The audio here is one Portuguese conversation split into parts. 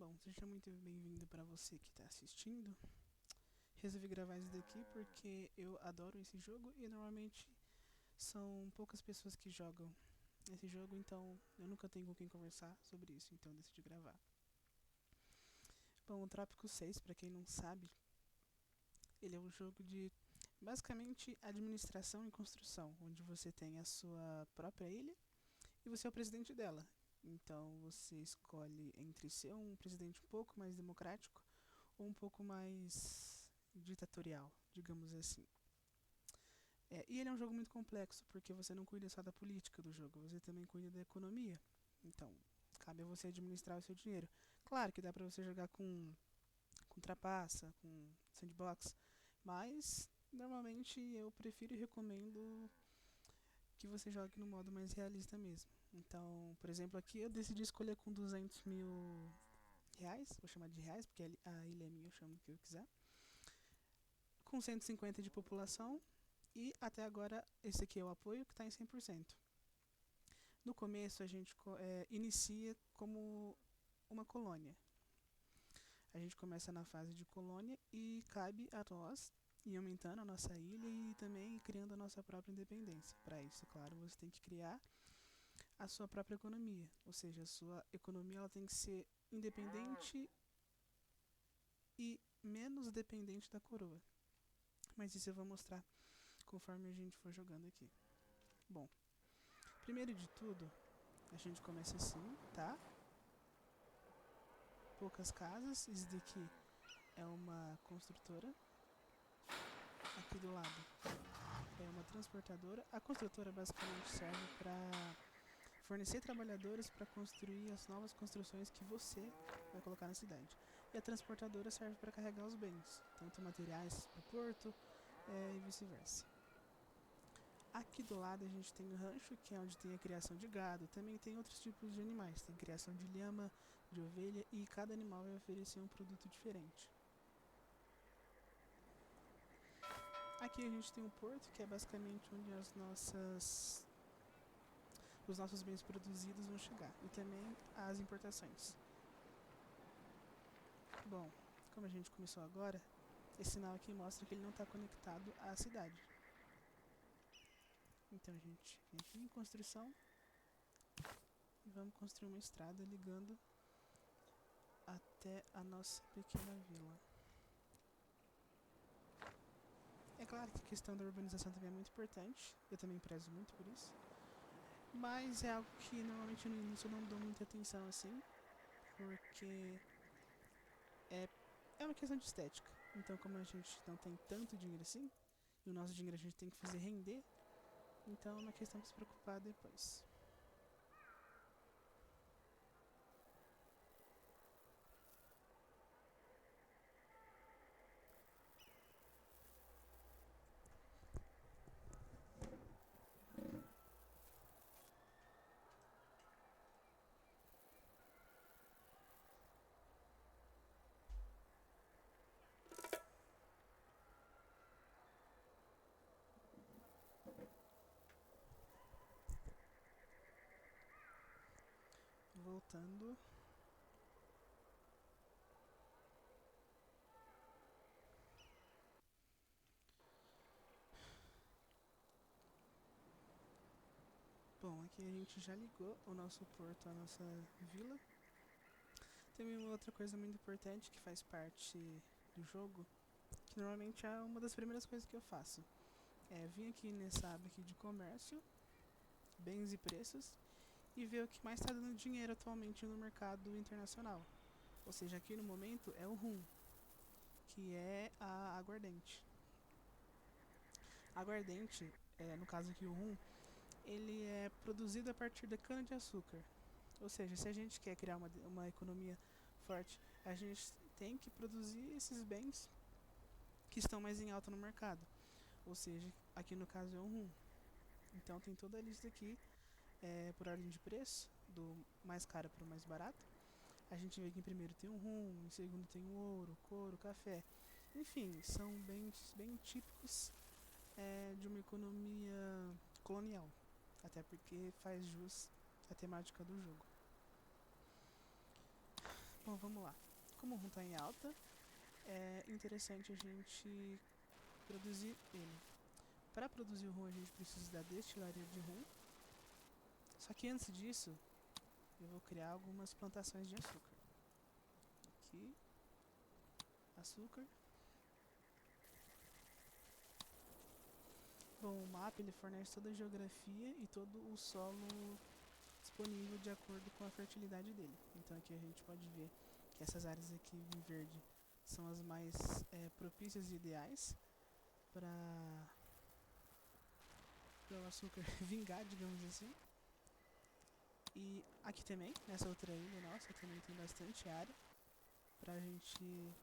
Bom, seja muito bem-vindo para você que está assistindo. Resolvi gravar isso daqui porque eu adoro esse jogo e normalmente são poucas pessoas que jogam esse jogo, então eu nunca tenho com quem conversar sobre isso, então eu decidi gravar. Bom, o Trópico 6, para quem não sabe, ele é um jogo de basicamente administração e construção, onde você tem a sua própria ilha e você é o presidente dela. Então você escolhe entre ser um presidente um pouco mais democrático ou um pouco mais ditatorial, digamos assim. E ele é um jogo muito complexo, porque você não cuida só da política do jogo, você também cuida da economia. Então, cabe a você administrar o seu dinheiro. Claro que dá pra você jogar com trapaça, com sandbox, mas normalmente eu prefiro e recomendo que você jogue no modo mais realista mesmo. Então, por exemplo, aqui eu decidi escolher com 200 mil reais, vou chamar de reais porque a ilha é minha, eu chamo do que eu quiser, com 150 de população e até agora esse aqui é o apoio que está em 100%. No começo a gente inicia como uma colônia. A gente começa na fase de colônia e cabe a nós ir aumentando a nossa ilha e também criando a nossa própria independência. Para isso, claro, você tem que criar a sua própria economia, ou seja, a sua economia ela tem que ser independente e menos dependente da coroa. Mas isso eu vou mostrar conforme a gente for jogando aqui. Bom, primeiro de tudo, a gente começa assim, tá? Poucas casas. Isso daqui é uma construtora. Aqui do lado é uma transportadora. A construtora basicamente serve para fornecer trabalhadores para construir as novas construções que você vai colocar na cidade. E a transportadora serve para carregar os bens, tanto materiais para o porto e vice-versa. Aqui do lado a gente tem o rancho, que é onde tem a criação de gado. Também tem outros tipos de animais. Tem criação de lhama, de ovelha e cada animal vai oferecer um produto diferente. Aqui a gente tem um porto, que é basicamente onde os nossos bens produzidos vão chegar. E também as importações. Bom, como a gente começou agora, esse sinal aqui mostra que ele não está conectado à cidade. Então a gente vem aqui em construção e vamos construir uma estrada ligando até a nossa pequena vila. É claro que a questão da urbanização também é muito importante, eu também prezo muito por isso, mas é algo que normalmente no início eu não dou muita atenção assim, porque é, é uma questão de estética. Então, como a gente não tem tanto dinheiro assim, e o nosso dinheiro a gente tem que fazer render, então é uma questão de se preocupar depois. Voltando. Bom, aqui a gente já ligou o nosso porto à nossa vila. Tem uma outra coisa muito importante que faz parte do jogo, que normalmente é uma das primeiras coisas que eu faço. É vir aqui nessa aba aqui de comércio, bens e preços, e ver o que mais está dando dinheiro atualmente no mercado internacional. Ou seja, aqui no momento é o rum, que é a aguardente. A aguardente, no caso aqui o rum, ele é produzido a partir da cana de açúcar. Ou seja, se a gente quer criar uma economia forte, a gente tem que produzir esses bens que estão mais em alta no mercado. Ou seja, aqui no caso é o rum. Então tem toda a lista aqui por ordem de preço, do mais caro para o mais barato. A gente vê que em primeiro tem o rum, em segundo tem o ouro, o couro, o café. Enfim, são bens bem típicos de uma economia colonial. Até porque faz jus à temática do jogo. Bom, Então vamos lá. Como o rum está em alta, é interessante a gente produzir ele. Para produzir o rum, a gente precisa da destilaria de rum. Só que antes disso, eu vou criar algumas plantações de açúcar. Aqui, açúcar. Bom, o mapa ele fornece toda a geografia e todo o solo disponível de acordo com a fertilidade dele. Então aqui a gente pode ver que essas áreas aqui em verde são as mais propícias e ideais para o açúcar vingar, digamos assim. E aqui também, nessa outra ilha nossa, também tem bastante área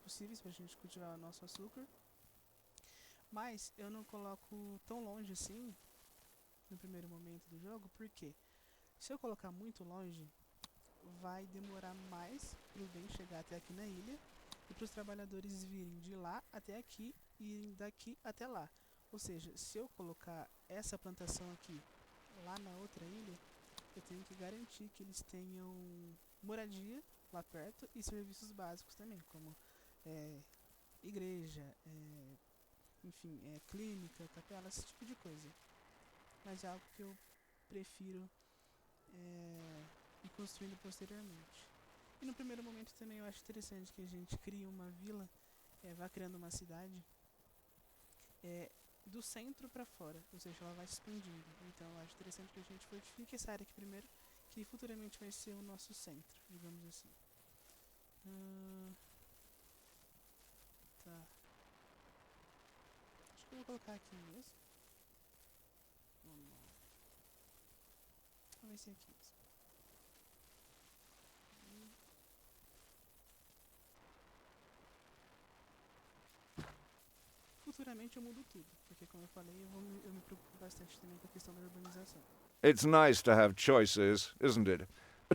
possíveis pra gente cultivar o nosso açúcar. Mas eu não coloco tão longe assim no primeiro momento do jogo, porque se eu colocar muito longe, vai demorar mais pro bem chegar até aqui na ilha e para os trabalhadores virem de lá até aqui e daqui até lá. Ou seja, se eu colocar essa plantação aqui lá na outra ilha, eu tenho que garantir que eles tenham moradia lá perto e serviços básicos também, como igreja, enfim, clínica, capela, esse tipo de coisa. Mas é algo que eu prefiro ir construindo posteriormente. E no primeiro momento também eu acho interessante que a gente crie uma vila, vá criando uma cidade do centro para fora, ou seja, ela vai se expandindo. Então eu acho interessante que a gente fortifique essa área aqui primeiro, que futuramente vai ser o nosso centro, digamos assim. Tá. Acho que eu vou colocar aqui mesmo. Vamos lá. Vai ser aqui mesmo. Futuramente eu mudo tudo, porque como eu falei, eu me preocupo bastante também com a questão da urbanização. It's nice to have choices, isn't it?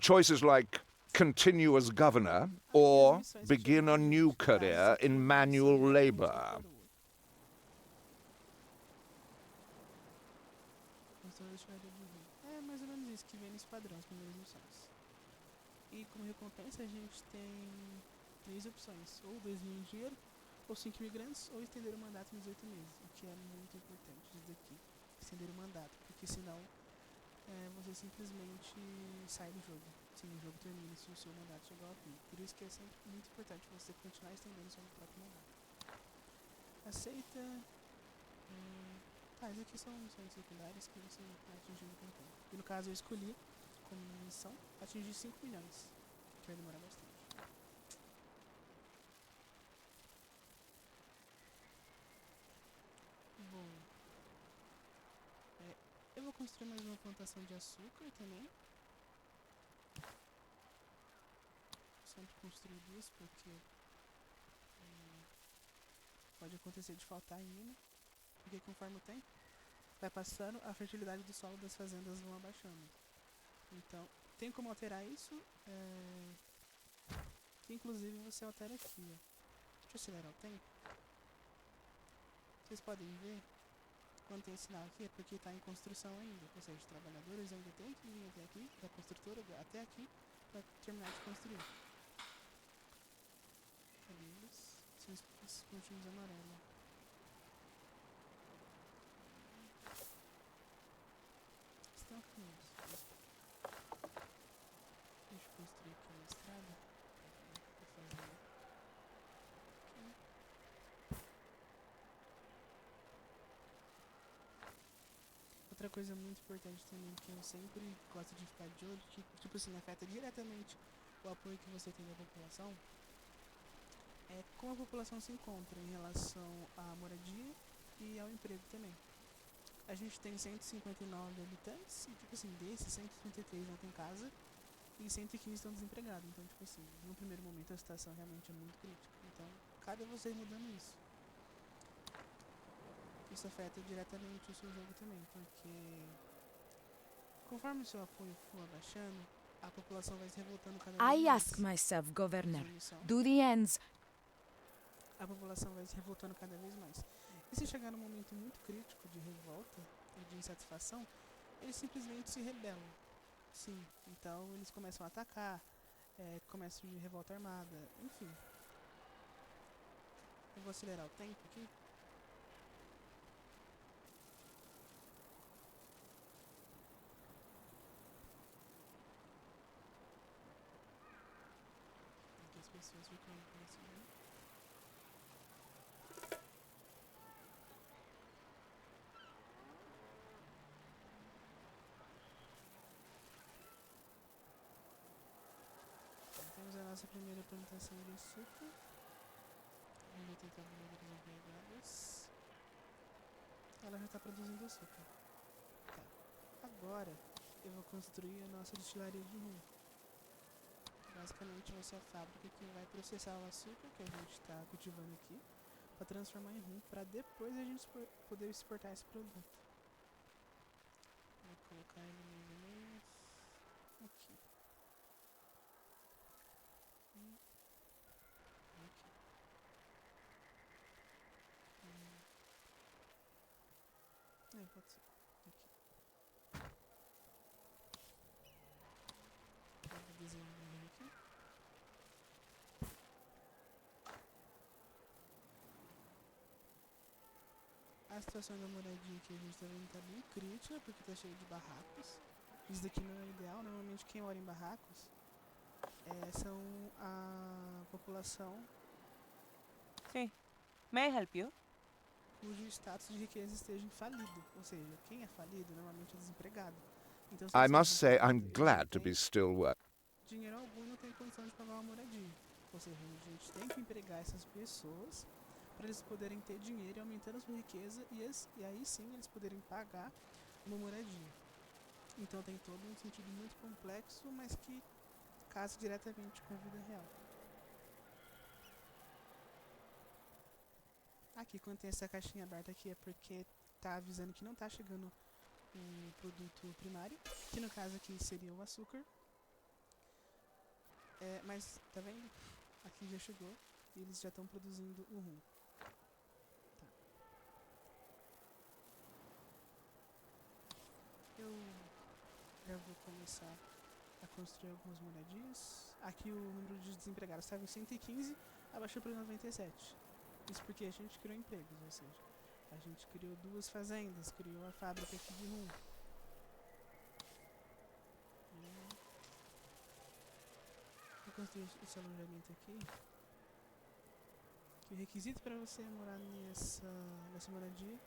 Choices like continue as governor or begin a new career in manual labor. É mais ou menos isso que vem nesse padrão, as primeiras missões. E como recompensa a gente tem 3 opções, ou 2 mil em dinheiro, ou 5 imigrantes, ou estender o mandato em 18 meses, o que é muito importante isso daqui, estender o mandato, porque senão você simplesmente sai do jogo, sim, o jogo termina se o seu mandato chegar ao fim. Por isso que é sempre muito importante você continuar estendendo o seu próprio mandato. Aceita. Tá, isso aqui são missões secundárias que você vai atingindo com o tempo. E no caso eu escolhi como missão atingir 5 milhões, que vai demorar bastante. Bom, eu vou construir mais uma plantação de açúcar também. Sempre construir 2 porque pode acontecer de faltar ainda, porque conforme o tempo vai passando, a fertilidade do solo das fazendas vão abaixando. Então, tem como alterar isso, que inclusive você altera aqui, ó. Deixa eu acelerar o tempo. Vocês podem ver, quando tem sinal aqui, é porque está em construção ainda. Ou seja, os trabalhadores ainda têm que vir até aqui, da construtora até aqui, para terminar de construir. Cadê eles? São esses pontinhos amarelos. Estão aqui eles. Deixa eu construir aqui uma estrada. Pra fazer aqui. Outra coisa muito importante também, que eu sempre gosto de ficar de olho, que tipo assim, afeta diretamente o apoio que você tem da população, é como a população se encontra em relação à moradia e ao emprego também. A gente tem 159 habitantes e, tipo assim, desses 133 não tem casa e 115 estão desempregados. Então, tipo assim, no primeiro momento a situação realmente é muito crítica. Então, cabe a você mudando isso. Isso afeta diretamente o seu jogo também, porque conforme o seu apoio for abaixando, a população vai se revoltando cada vez mais. I ask myself, Governor, do the ends... A população vai se revoltando cada vez mais. E se chegar num momento muito crítico de revolta e de insatisfação, eles simplesmente se rebelam. Sim, então eles começam a atacar, comércio de revolta armada, enfim. Eu vou acelerar o tempo aqui. Aqui as pessoas ficam assim. Temos a nossa primeira plantação de açúcar. Vamos tentar ver as empregadas. Ela já está produzindo açúcar. Tá. Agora eu vou construir a nossa destilaria de rum. Basicamente vai ser a fábrica que vai processar o açúcar que a gente está cultivando aqui para transformar em rum, para depois a gente poder exportar esse produto. Vou colocar ele mais ou menos aqui. Pode ser. Aqui. Vou desenhar aqui. A situação da moradia que a gente tá vendo tá bem crítica, porque tá cheio de barracos. Isso daqui não é ideal. Normalmente quem mora em barracos são a população. Sim. May I help you? Cujo status de riqueza esteja falido. Ou seja, quem é falido normalmente é desempregado. Então, I must say I'm glad to be still working. Dinheiro algum não tem condição de pagar uma moradia. Ou seja, a gente tem que empregar essas pessoas para eles poderem ter dinheiro e aumentando a sua riqueza e aí sim eles poderem pagar uma moradia. Então tem todo um sentido muito complexo, mas que casa diretamente com a vida real. Aqui, quando tem essa caixinha aberta aqui, é porque tá avisando que não tá chegando o produto primário, que no caso aqui seria o açúcar. Mas, tá vendo? Aqui já chegou e eles já estão produzindo o rum. Tá. Eu já vou começar a construir algumas moradias. Aqui o número de desempregados estava em 115, abaixou para 97. Isso porque a gente criou empregos, ou seja, a gente criou 2 fazendas, criou a fábrica aqui de rum. Vou construir esse alojamento aqui. Que o requisito para você morar nessa moradia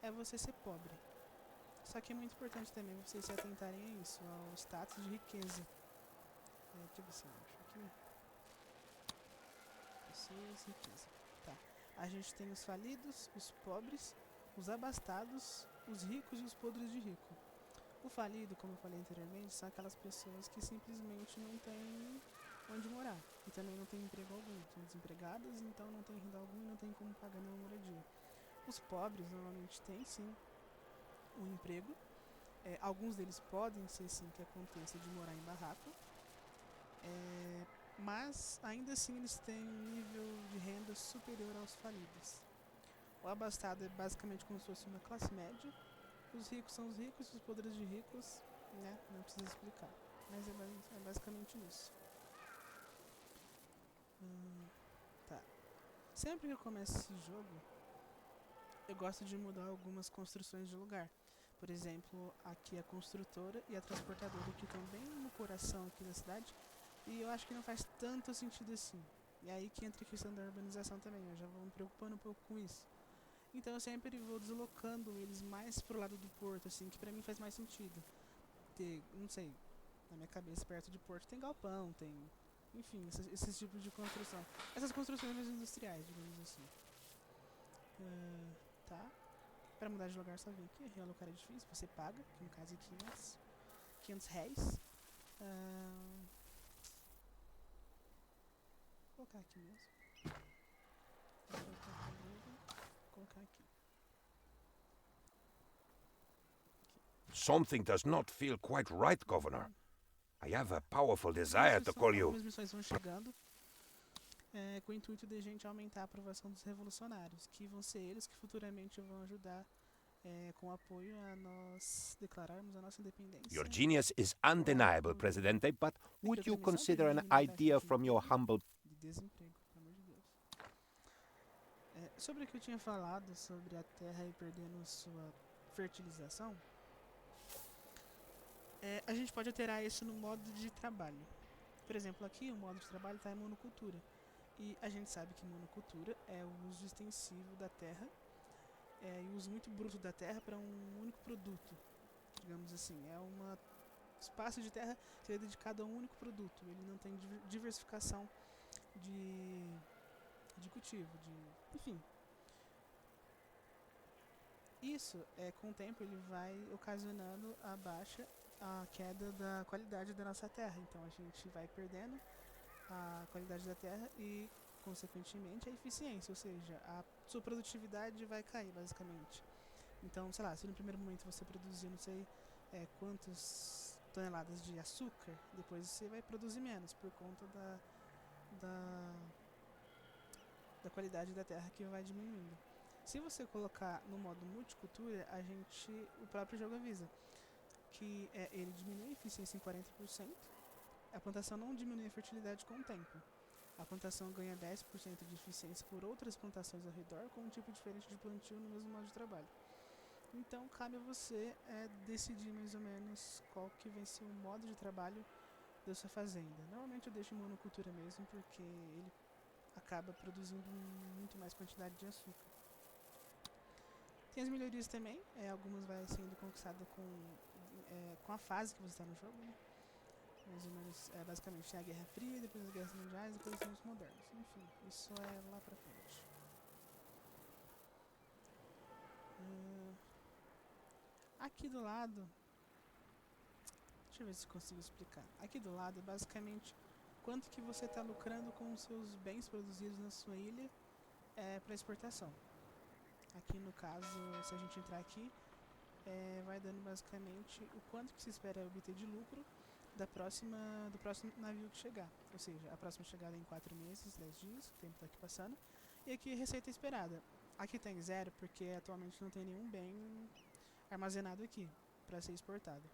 é você ser pobre. Só que é muito importante também vocês se atentarem a isso, ao status de riqueza. Deixa eu ver se eu acho aqui. Pessoas, riqueza. Tá. A gente tem os falidos, os pobres, os abastados, os ricos e os podres de rico. O falido, como eu falei anteriormente, são aquelas pessoas que simplesmente não têm onde morar e também não têm emprego algum. São desempregadas, então não tem renda alguma e não tem como pagar nenhuma moradia. Os pobres normalmente têm sim um emprego. Alguns deles podem ser sim que aconteça de morar em barraco. Mas ainda assim eles têm um nível de renda superior aos falidos. O abastado é basicamente como se fosse uma classe média. Os ricos são os ricos, os podres de ricos, né? Não precisa explicar. Mas é basicamente isso. Tá. Sempre que eu começo esse jogo, eu gosto de mudar algumas construções de lugar. Por exemplo, aqui a construtora e a transportadora que estão bem no coração aqui da cidade. E eu acho que não faz tanto sentido assim. E aí que entra a questão da urbanização também. Eu já vou me preocupando um pouco com isso. Então eu sempre vou deslocando eles mais pro lado do porto, assim, que pra mim faz mais sentido. Ter, não sei, na minha cabeça, perto de porto tem galpão, tem... Enfim, esses tipos de construção. Essas construções industriais, digamos assim. Tá. Pra mudar de lugar só vem aqui, realocar edifício, você paga, que no caso é 500 reais. Vou colocar aqui mesmo. Vou colocar aqui. Something does not feel quite right, Governor. I have a powerful desire to call you. Algumas missões vão chegando com o intuito de a gente aumentar a aprovação dos revolucionários, que vão ser eles que futuramente vão ajudar com apoio a nós declararmos a nossa independência. Your genius is undeniable, Presidente, but would you consider an idea from your humble... De desemprego, pelo amor de Deus. Sobre o que eu tinha falado sobre a terra ir perdendo sua fertilização, a gente pode alterar isso no modo de trabalho. Por exemplo, aqui o modo de trabalho está em monocultura. E a gente sabe que monocultura é o uso extensivo da terra e o uso muito bruto da terra para um único produto. Digamos assim, é um espaço de terra que é dedicado a um único produto. Ele não tem diversificação de cultivo, enfim. Isso, com o tempo, ele vai ocasionando a queda da qualidade da nossa terra. Então a gente vai perdendo a qualidade da terra e, consequentemente, a eficiência, ou seja, a sua produtividade vai cair, basicamente. Então, sei lá, se no primeiro momento você produzir não sei quantas toneladas de açúcar, depois você vai produzir menos por conta da qualidade da terra que vai diminuindo. Se você colocar no modo multicultura, o próprio jogo avisa que ele diminui a eficiência em 40%, a plantação não diminui a fertilidade com o tempo. A plantação ganha 10% de eficiência por outras plantações ao redor com um tipo diferente de plantio no mesmo modo de trabalho. Então cabe a você decidir mais ou menos qual que vai ser o modo de trabalho da sua fazenda. Normalmente eu deixo em monocultura mesmo, porque ele acaba produzindo muito mais quantidade de açúcar. Tem as melhorias também, algumas vai sendo conquistadas com a fase que você está no jogo, né? Mais ou menos, basicamente tem a Guerra Fria, depois as Guerras Mundiais, depois os tempos modernos. Enfim, isso é lá pra frente. Aqui do lado, deixa eu ver se consigo explicar. Aqui do lado é basicamente quanto que você está lucrando com os seus bens produzidos na sua ilha para exportação. Aqui no caso, se a gente entrar aqui, vai dando basicamente o quanto que se espera obter de lucro do próximo navio que chegar. Ou seja, a próxima chegada é em 4 meses, 10 dias, o tempo está aqui passando. E aqui a receita esperada. Aqui tem 0 porque atualmente não tem nenhum bem armazenado aqui para ser exportado.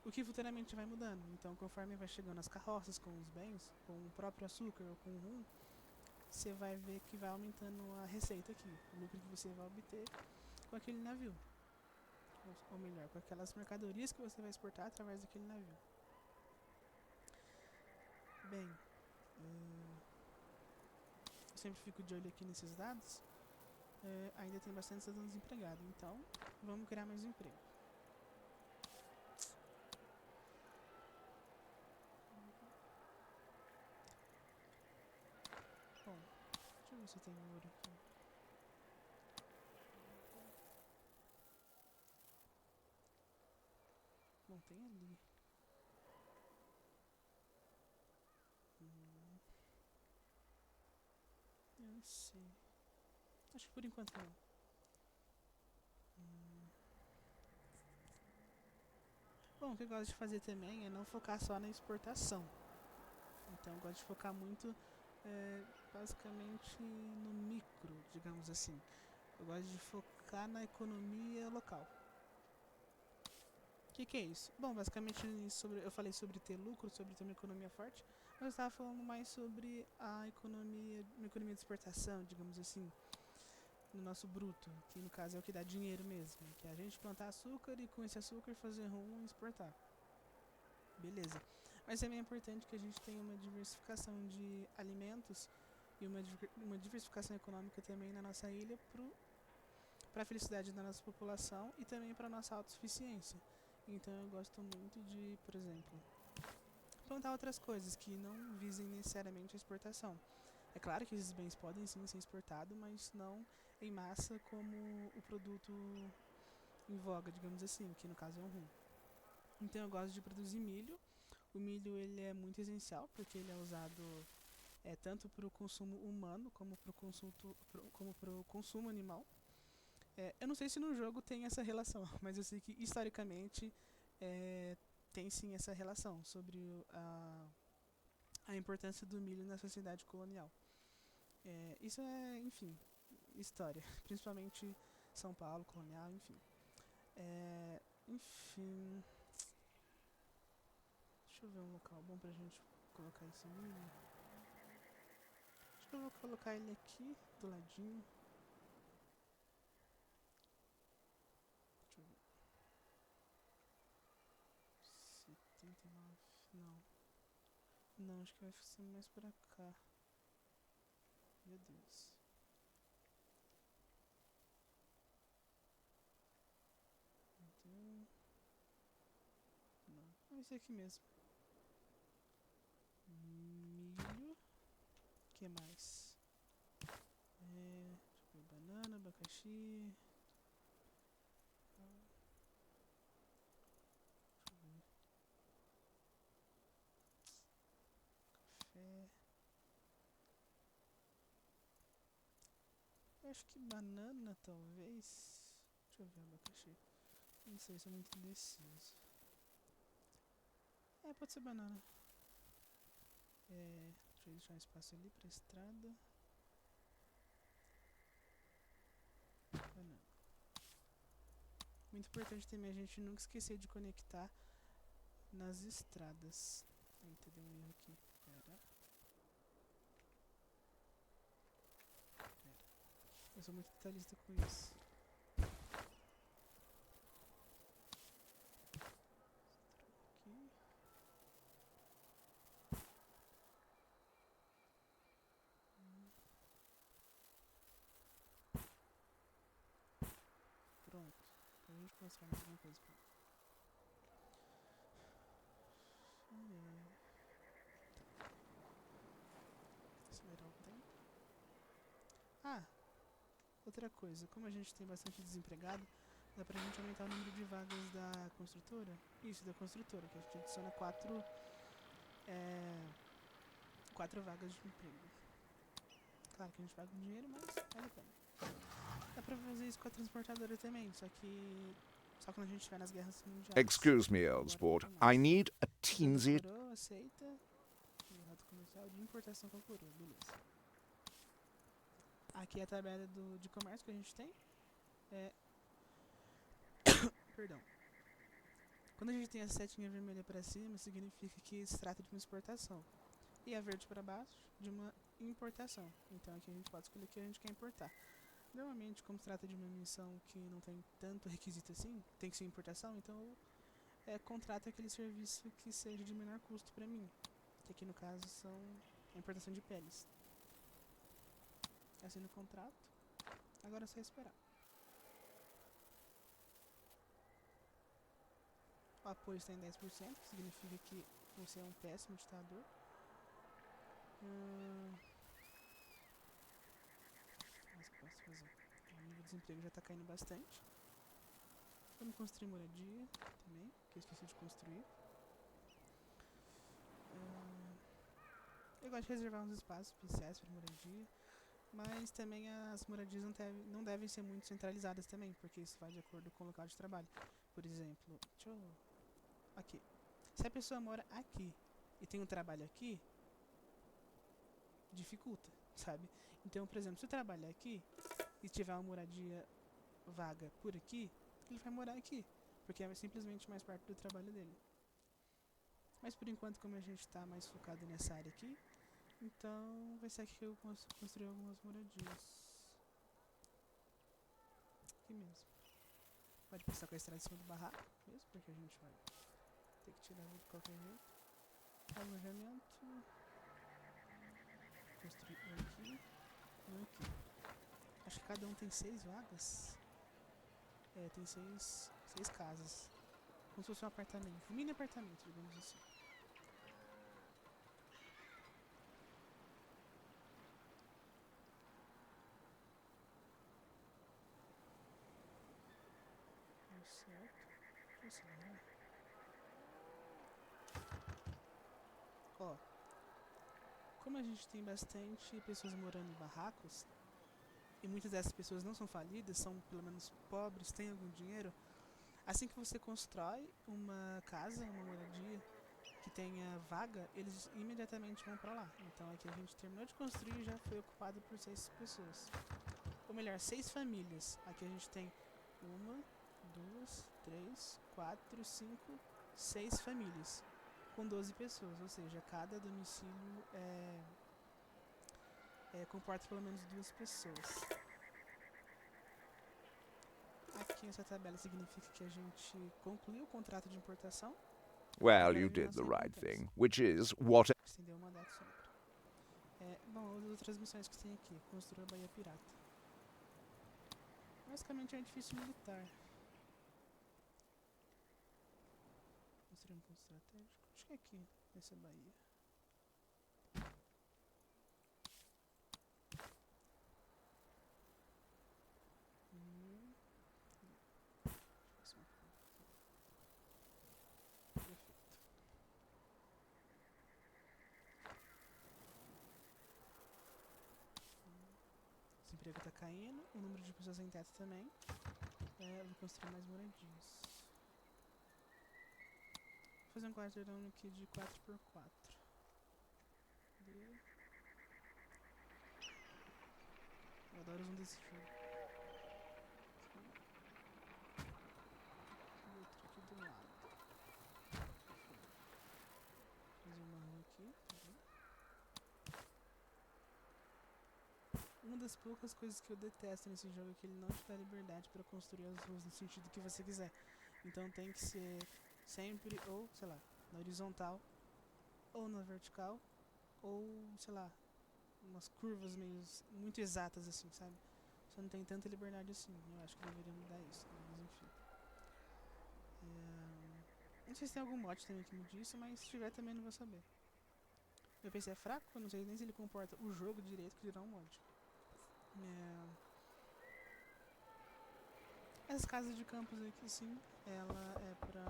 O que futuramente vai mudando. Então, conforme vai chegando as carroças com os bens, com o próprio açúcar ou com o rum, você vai ver que vai aumentando a receita aqui, o lucro que você vai obter com aquele navio. Ou melhor, com aquelas mercadorias que você vai exportar através daquele navio. Bem, eu sempre fico de olho aqui nesses dados. Ainda tem bastante cidadão desempregado, então vamos criar mais emprego. Bom, deixa eu ver se tem ouro aqui. Bom, tem ali. Eu não sei. Acho que por enquanto não. Bom, o que eu gosto de fazer também é não focar só na exportação. Então eu gosto de focar muito basicamente no micro, digamos assim. Eu gosto de focar na economia local. O que é isso? Bom, basicamente eu falei sobre ter lucro, sobre ter uma economia forte, mas eu estava falando mais sobre uma economia de exportação, digamos assim, no nosso bruto, que no caso é o que dá dinheiro mesmo, que é a gente plantar açúcar e com esse açúcar fazer rum e exportar. Beleza. Mas também é importante que a gente tenha uma diversificação de alimentos e uma diversificação econômica também na nossa ilha para a felicidade da nossa população e também para a nossa autossuficiência. Então eu gosto muito de, por exemplo, plantar outras coisas que não visem necessariamente a exportação. É claro que esses bens podem sim ser exportados, mas não em massa como o produto em voga, digamos assim, que no caso é um rum. Então eu gosto de produzir milho. O milho ele é muito essencial porque ele é usado tanto para o consumo humano como para o consumo animal. Eu não sei se no jogo tem essa relação, mas eu sei que historicamente tem sim essa relação sobre a importância do milho na sociedade colonial. Isso é, enfim, história. Principalmente São Paulo, Colonial, enfim. Enfim. Deixa eu ver um local bom pra gente colocar esse mini. Acho que eu vou colocar ele aqui, do ladinho. Deixa eu ver. 79. Não. Não, acho que vai ser mais pra cá. Meu Deus. Então. Não. Vai ser aqui mesmo. Milho. O que mais? Deixa eu ver. Banana, abacaxi. Deixa eu ver. Café. Eu acho que banana, talvez. Deixa eu ver, abacaxi. Não sei, sou muito indeciso. Pode ser banana. Deixa eu deixar um espaço ali pra estrada. Banana. Muito importante também a gente nunca esquecer de conectar nas estradas. Eita, deu um erro aqui. Pera. Eu sou muito detalhista com isso. Aqui. Pronto. Pra gente mostrar mais alguma coisa. Acelerar o tempo. Outra coisa, como a gente tem bastante desempregado, dá pra gente aumentar o número de vagas da construtora. Isso, da construtora, que a gente adiciona 4 vagas de emprego. Claro que a gente paga um dinheiro, mas vale a pena. Dá pra fazer isso com a transportadora também, só quando a gente estiver nas guerras mundiais. Excuse me, old sport. I need a teensy... Coroa, aceita. Rota comercial de importação com coroa, beleza. Aqui é a tabela de comércio que a gente tem. Perdão. Quando a gente tem a setinha vermelha para cima, significa que se trata de uma exportação. E a verde para baixo, de uma importação. Então aqui a gente pode escolher o que a gente quer importar. Normalmente, como se trata de uma missão que não tem tanto requisito assim, tem que ser importação, então contrata aquele serviço que seja de menor custo para mim. Que aqui no caso são a importação de peles. Assina o contrato. Agora é só esperar. O apoio está em 10%, que significa que você é um péssimo ditador. Mas o que eu posso fazer? O nível de desemprego já está caindo bastante. Vamos construir moradia também, que eu esqueci de construir. Eu gosto de reservar uns espaços especiais para moradia. Mas também as moradias não devem ser muito centralizadas também, porque isso vai de acordo com o local de trabalho. Por exemplo, aqui. Se a pessoa mora aqui e tem um trabalho aqui, dificulta, sabe? Então, por exemplo, se eu trabalhar aqui e tiver uma moradia vaga por aqui, ele vai morar aqui, porque é simplesmente mais perto do trabalho dele. Mas por enquanto, como a gente está mais focado nessa área aqui, então vai ser aqui que eu construir algumas moradias. Aqui mesmo. Pode passar com a estrada em cima do barraco mesmo, porque a gente vai ter que tirar de qualquer jeito. Alojamento. Construir um aqui e um aqui. Acho que cada um tem 6 vagas. Tem 6 casas. Como se fosse um apartamento. Um mini apartamento, digamos assim. Como a gente tem bastante pessoas morando em barracos, e muitas dessas pessoas não são falidas, são pelo menos pobres, têm algum dinheiro, assim que você constrói uma casa, uma moradia que tenha vaga, eles imediatamente vão pra lá. Então aqui a gente terminou de construir e já foi ocupado por 6 pessoas. ou melhor, 6 famílias. Aqui a gente tem 1, 2, 3, 4, 5, 6 famílias com 12 pessoas, ou seja, cada domicílio comporta pelo menos 2 pessoas. Aqui essa tabela significa que a gente concluiu o contrato de importação. Well, you did the right thing, which is what. Estendeu o mandato sempre. Bom, as outras missões que tem aqui. Construir a Baía Pirata. Basicamente é um edifício militar. Construir um ponto estratégico. Acho que é aqui, nessa baía. Perfeito. O desemprego está caindo, o número de pessoas em teto também. Vou construir mais moradias. Vou fazer um quarteirão aqui de 4x4. Eu adoro um desse jogo. E outro aqui do lado. Fazer uma rua aqui, tá bom? Uma das poucas coisas que eu detesto nesse jogo é que ele não te dá liberdade para construir as ruas no sentido que você quiser. Então tem que ser sempre, ou, sei lá, na horizontal, ou na vertical, ou, sei lá, umas curvas meio muito exatas assim, sabe? Você não tem tanta liberdade assim. Eu acho que deveria mudar isso, mas enfim. Não sei se tem algum mod também que mude isso, mas se tiver também não vou saber. Meu PC é fraco, eu não sei nem se ele comporta o jogo direito que dirá um mod. Essas casas de campos aqui, sim, ela é pra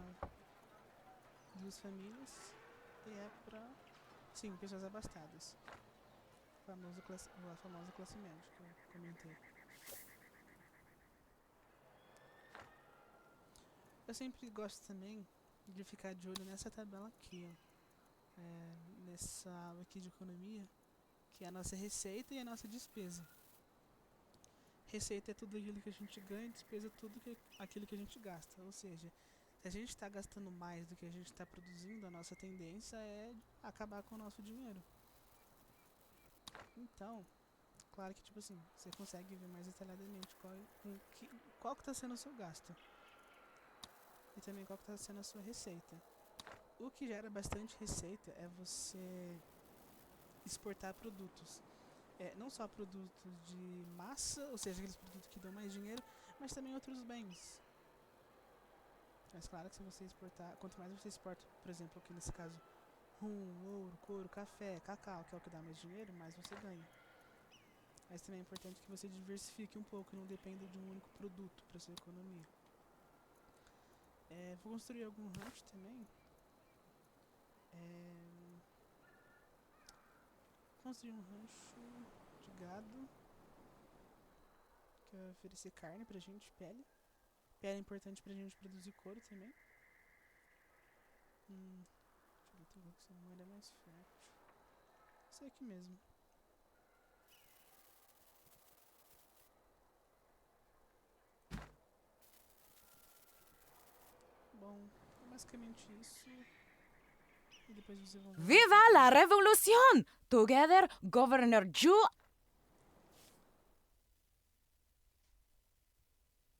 2 famílias e é pra, sim, pessoas abastadas. A famosa classe média que eu comentei. Eu sempre gosto também de ficar de olho nessa tabela aqui, ó. Nessa aba aqui de economia, que é a nossa receita e a nossa despesa. Receita é tudo aquilo que a gente ganha, despesa é tudo aquilo que a gente gasta. Ou seja, se a gente está gastando mais do que a gente está produzindo, a nossa tendência é acabar com o nosso dinheiro. Então, claro que tipo assim, você consegue ver mais detalhadamente qual que está sendo o seu gasto. E também qual que está sendo a sua receita. O que gera bastante receita é você exportar produtos. Não só produtos de massa, ou seja, aqueles produtos que dão mais dinheiro, mas também outros bens. Mas claro que se você exportar, quanto mais você exporta, por exemplo, aqui nesse caso, rum, ouro, couro, café, cacau, que é o que dá mais dinheiro, mais você ganha. Mas também é importante que você diversifique um pouco e não dependa de um único produto para sua economia. Vou construir algum rancho também. Construir um rancho de gado que vai oferecer carne pra gente, pele. Pele é importante pra gente produzir couro também. Deixa eu ver outra coisa que essa moeda é mais fértil. Isso aqui mesmo. Bom, é basicamente isso. E depois vocês vão ver. Viva la revolución! Together, Governor Zhu